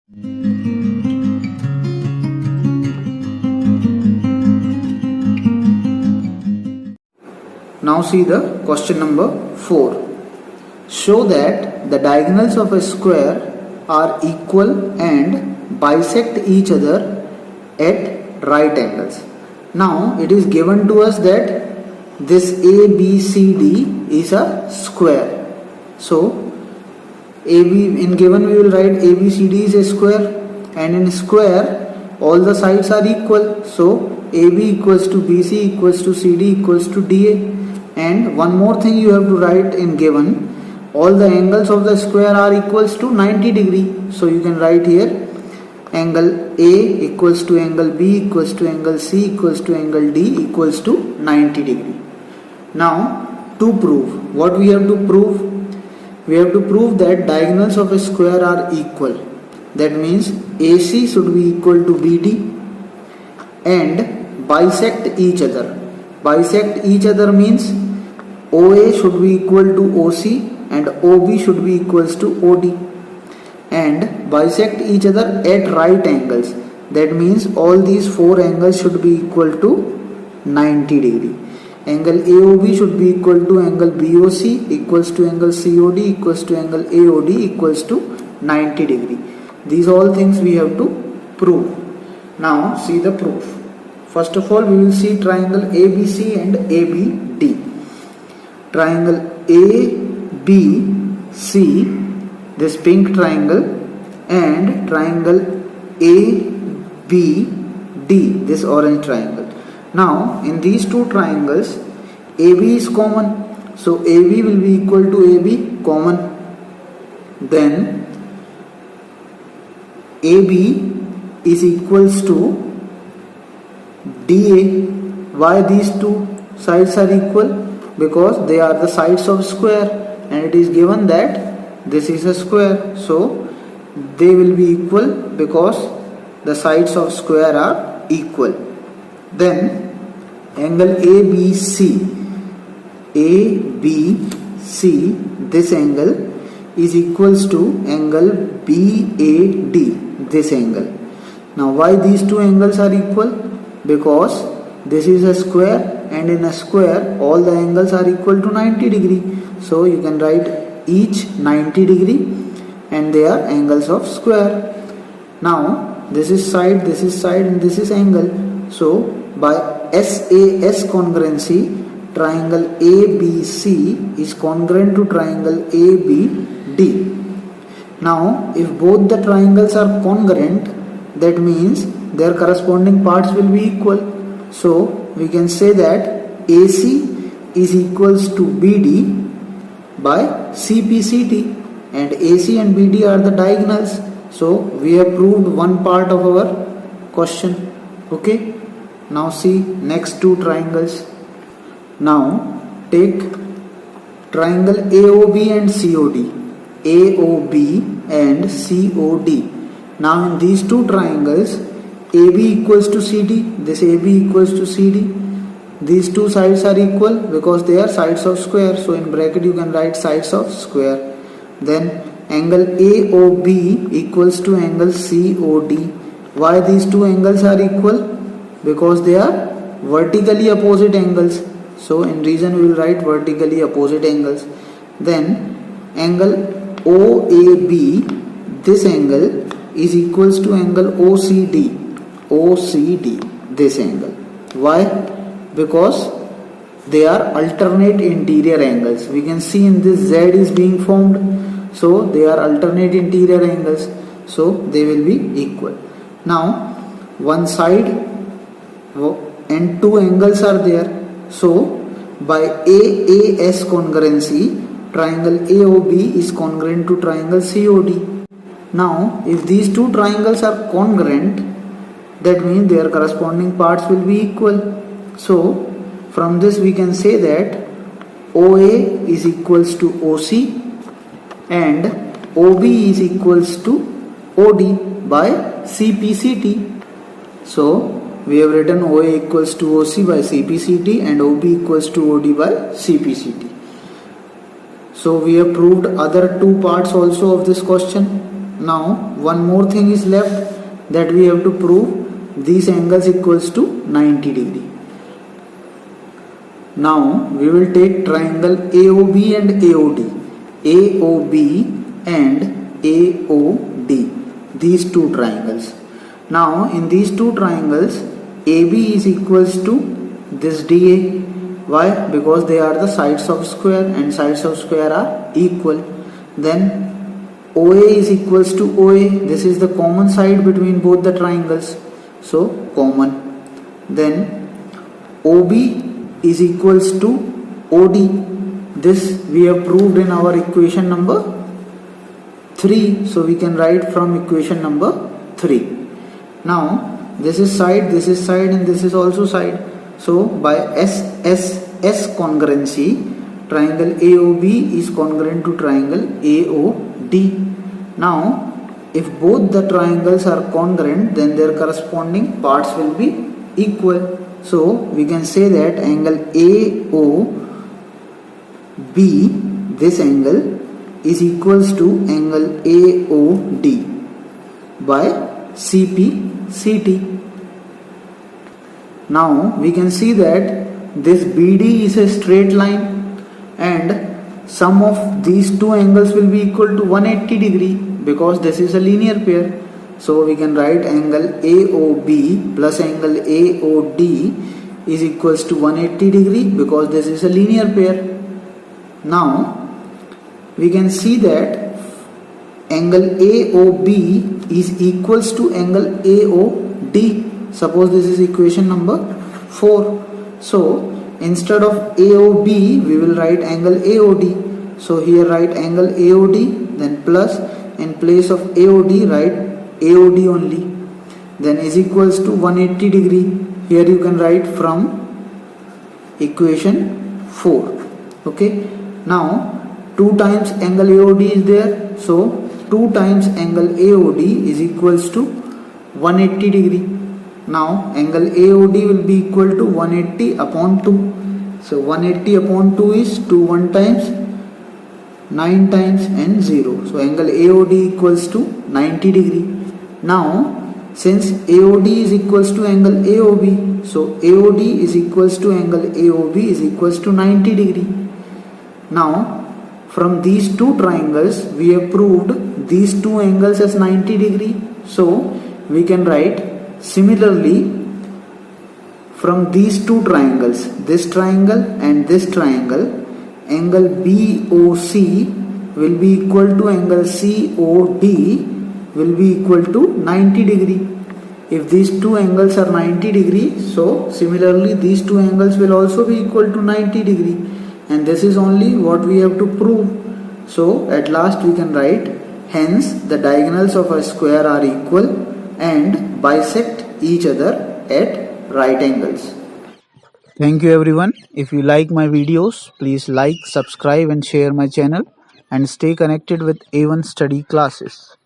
Now see the question number 4. Show that the diagonals of a square are equal and bisect each other at right angles. Now it is given to us that this ABCD is a square. So AB in given we will write ABCD is a square, and in square all the sides are equal. So AB equals to BC equals to CD equals to DA. And one more thing you have to write in given, all the angles of the square are equals to 90 degree. So you can write here angle A equals to angle B equals to angle C equals to angle D equals to 90 degree. Now to prove, what we have to prove? We have to prove that diagonals of a square are equal. That means AC should be equal to BD and bisect each other. Bisect each other means OA should be equal to OC and OB should be equals to OD, and bisect each other at right angles. That means all these four angles should be equal to 90 degree. Angle AOB should be equal to angle BOC equals to angle COD equals to angle AOD equals to 90 degree. These all things we have to prove. Now see the proof. First of all, we will see triangle ABC and ABD. Triangle ABC, this pink triangle, and triangle ABD, this orange triangle. Now in these two triangles, AB is common. So AB will be equal to AB, common. Then AB is equals to DA. Why these two sides are equal? Because they are the sides of square, and it is given that this is a square, so they will be equal because the sides of square are equal. Then angle ABC, this angle is equals to angle BAD, this angle. Now why these two angles are equal? Because this is a square, and in a square all the angles are equal to 90 degree. So you can write each 90 degree, and they are angles of square. Now this is side, and this is angle. So by SAS congruency, triangle ABC is congruent to triangle ABD. Now if both the triangles are congruent, that means their corresponding parts will be equal. So we can say that AC is equals to BD by CPCT, and AC and BD are the diagonals. So we have proved one part of our question. Okay, now see next two triangles. Now take triangle AOB and COD. AOB and COD. Now in these two triangles, AB equals to CD, this AB equals to CD. These two sides are equal because they are sides of square. So in bracket you can write sides of square. Then angle AOB equals to angle COD. Why these two angles are equal? Because they are vertically opposite angles. So in reason we will write vertically opposite angles. Then angle OAB, this angle is equals to angle OCD, this angle. Why? Because they are alternate interior angles. We can see in this Z is being formed, so they are alternate interior angles, so they will be equal. Now one side and two angles are there, so by AAS congruency, triangle AOB is congruent to triangle COD. Now if these two triangles are congruent, that means their corresponding parts will be equal. So from this we can say that OA is equals to OC and OB is equals to OD by CPCT. So we have written OA equals to OC by CPCT and OB equals to OD by CPCT. So we have proved other two parts also of this question. Now one more thing is left, that we have to prove these angles equals to 90 degree. Now we will take triangle AOB and AOD. AOB and AOD, these two triangles. Now in these two triangles, AB is equals to this DA. Why? Because they are the sides of square and sides of square are equal. Then OA is equals to OA. This is the common side between both the triangles. So common. Then OB is equals to OD. This we have proved in our equation number 3. So we can write from equation number 3. Now this is side, and this is also side. So by S congruency, triangle AOB is congruent to triangle AOD. Now if both the triangles are congruent, then their corresponding parts will be equal. So we can say that angle AOB, this angle, is equals to angle AOD by CP/CT. Now we can see that this BD is a straight line and sum of these two angles will be equal to 180 degree because this is a linear pair. So we can write angle AOB plus angle AOD is equals to 180 degree because this is a linear pair. Now we can see that angle AOB is equals to angle AOD. Suppose this is equation number 4. So instead of AOB we will write angle AOD. So here write angle AOD, then plus, in place of AOD write AOD only, then is equals to 180 degree. Here you can write from equation 4. Okay. Now 2 times angle AOD is there. So 2 times angle AOD is equals to 180 degree. Now angle AOD will be equal to 180 upon 2. So 180 upon 2 is 2 1 times, 9 times and 0. So angle AOD equals to 90 degree. Now since AOD is equals to angle AOB, so AOD is equals to angle AOB is equals to 90 degree. Now from these two triangles we have proved these two angles as 90 degree. So we can write similarly from these two triangles, this triangle and this triangle, angle BOC will be equal to angle COD will be equal to 90 degree. If these two angles are 90 degree, so similarly these two angles will also be equal to 90 degree, and this is only what we have to prove. So at last we can write, hence the diagonals of a square are equal and bisect each other at right angles. Thank you everyone. If you like my videos, please like, subscribe and share my channel and stay connected with A1 study classes.